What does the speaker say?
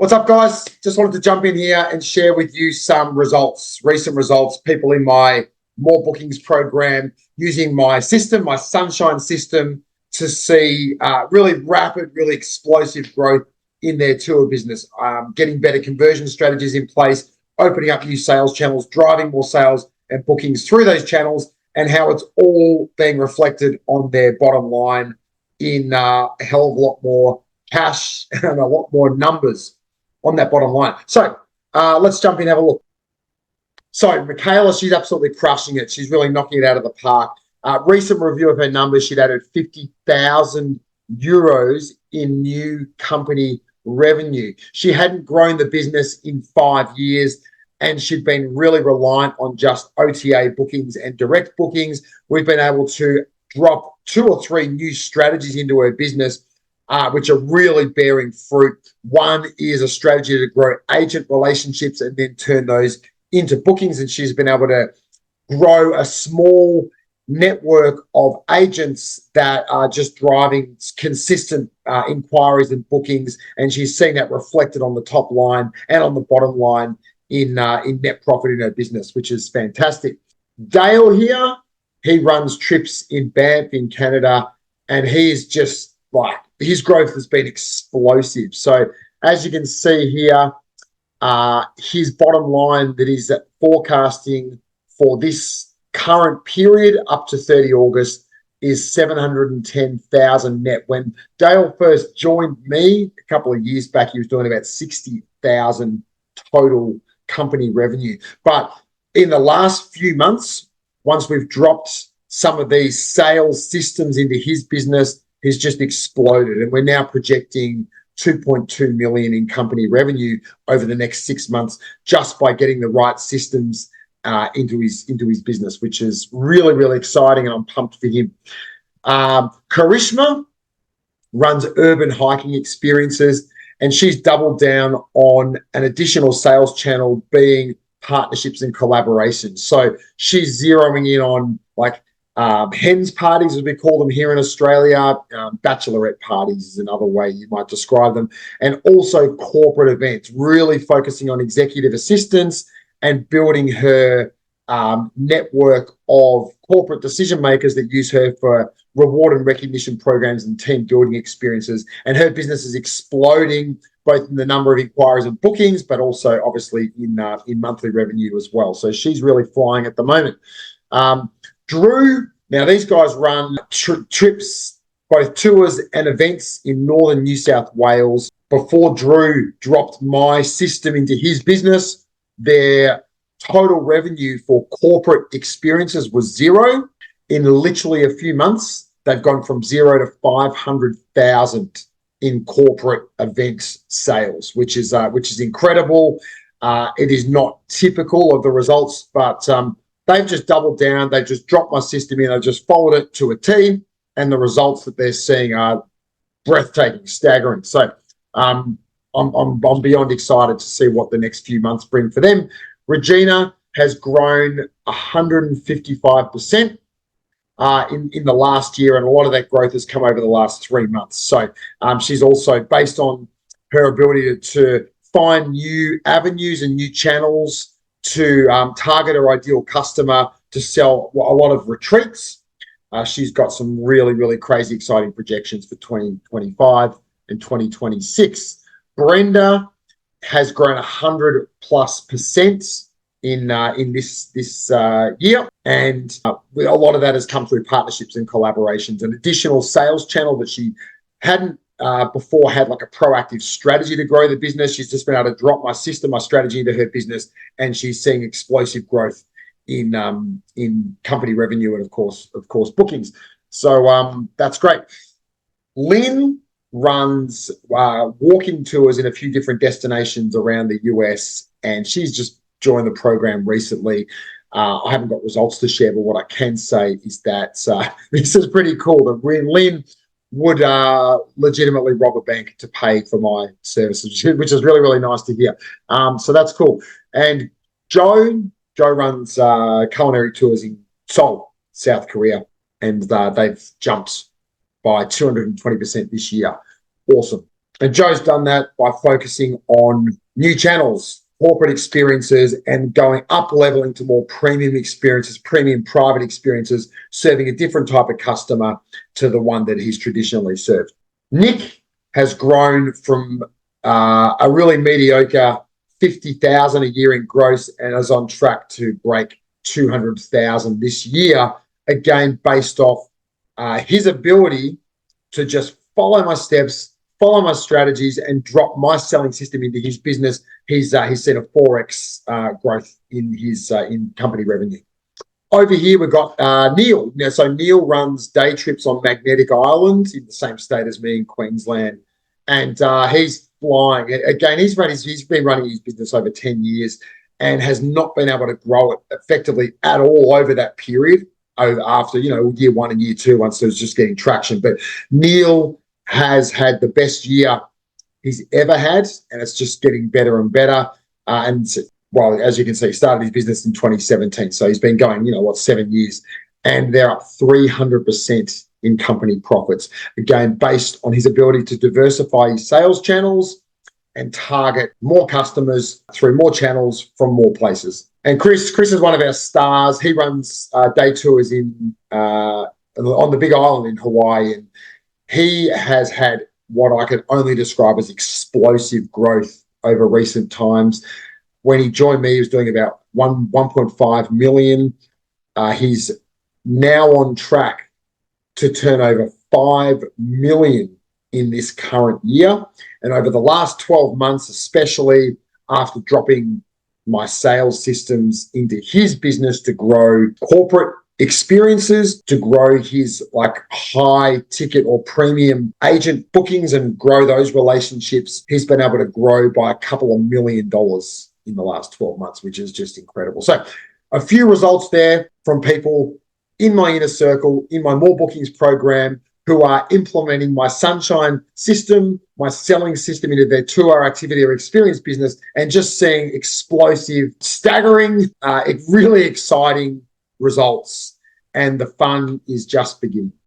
What's up, guys? Just wanted to jump in here and share with you some results, recent results, people in my More Bookings program using my system, my Sunshine system, to see really rapid, really explosive growth in their tour business, getting better conversion strategies in place, opening up new sales channels, driving more sales and bookings through those channels, and how it's all being reflected on their bottom line in a hell of a lot more cash and a lot more numbers on that bottom line. So let's jump in and have a look. So Michaela, she's absolutely crushing it. She's really knocking it out of the park. Recent review of her numbers, she'd added 50,000 euros in new company revenue. She hadn't grown the business in 5 years, and she'd been really reliant on just OTA bookings and direct bookings. We've been able to drop 2 or 3 new strategies into her business, which are really bearing fruit. One is a strategy to grow agent relationships and then turn those into bookings. And she's been able to grow a small network of agents that are just driving consistent inquiries and bookings. And she's seeing that reflected on the top line and on the bottom line in net profit in her business, which is fantastic. Dale here, he runs trips in Banff in Canada, and he is just like, his growth has been explosive. So as you can see here, his bottom line that he's forecasting for this current period up to 30 August is 710,000 net. When Dale first joined me a couple of years back, he was doing about 60,000 total company revenue. But in the last few months, once we've dropped some of these sales systems into his business, he's just exploded. And we're now projecting 2.2 million in company revenue over the next 6 months just by getting the right systems into his business, which is really, really exciting, and I'm pumped for him. Karishma runs Urban Hiking Experiences, and she's doubled down on an additional sales channel being partnerships and collaborations. So she's zeroing in on like hens parties, as we call them here in Australia. Bachelorette parties is another way you might describe them. And also corporate events, really focusing on executive assistants and building her network of corporate decision makers that use her for reward and recognition programs and team building experiences. And her business is exploding, both in the number of inquiries and bookings, but also obviously in monthly revenue as well. So she's really flying at the moment. Drew, now these guys run trips, both tours and events in northern New South Wales. Before Drew dropped my system into his business, their total revenue for corporate experiences was zero. In literally a few months, they've gone from 0 to 500,000 in corporate events sales, which is incredible. It is not typical of the results, but they've just doubled down. They've just dropped my system in. I've just followed it to a T, and the results that they're seeing are breathtaking, staggering. So I'm beyond excited to see what the next few months bring for them. Regina has grown 155% in the last year, and a lot of that growth has come over the last 3 months. So she's also, based on her ability to find new avenues and new channels to target her ideal customer to sell a lot of retreats. She's got some really, really crazy, exciting projections for 2025 and 2026. Brenda has grown 100+% in this year, and a lot of that has come through partnerships and collaborations. An additional sales channel that she hadn't before had like a proactive strategy to grow the business. She's just been able to drop my system, my strategy into her business, and she's seeing explosive growth in company revenue and of course bookings. So that's great. Lynn runs walking tours in a few different destinations around the US, and she's just joined the program recently. I haven't got results to share, but what I can say is that this is pretty cool. That Lynn would legitimately rob a bank to pay for my services, which is really, really nice to hear. So that's cool. And Joe runs culinary tours in Seoul, South Korea, and they've jumped by 220% this year. Awesome. And Joe's done that by focusing on new channels, corporate experiences, and going up leveling to more premium experiences, premium private experiences, serving a different type of customer to the one that he's traditionally served. Nick has grown from a really mediocre 50,000 a year in gross and is on track to break 200,000 this year, again, based off his ability to just follow my steps, follow my strategies, and drop my selling system into his business. He's seen a 4x growth in his in company revenue. Over here, we've got Neil. Now, so Neil runs day trips on Magnetic Island in the same state as me in Queensland. And he's flying. Again, he's been running his business over 10 years and has not been able to grow it effectively at all over that period, after, year one and year two, once it was just getting traction. But Neil has had the best year he's ever had, and it's just getting better and better. Well, as you can see, he started his business in 2017. So he's been going, 7 years, and they're up 300% in company profits. Again, based on his ability to diversify his sales channels and target more customers through more channels from more places. And Chris is one of our stars. He runs day tours on the Big Island in Hawaii, and he has had what I could only describe as explosive growth over recent times. When he joined me, he was doing about 1.5 million. He's now on track to turn over 5 million in this current year. And over the last 12 months, especially after dropping my sales systems into his business to grow corporate experiences, to grow his high ticket or premium agent bookings and grow those relationships, he's been able to grow by a couple of $1 million in the last 12 months, which is just incredible. So a few results there from people in my inner circle, in my More Bookings program, who are implementing my Sunshine system, my selling system into their tour, activity, or experience business, and just seeing explosive, staggering, really exciting results. And the fun is just beginning.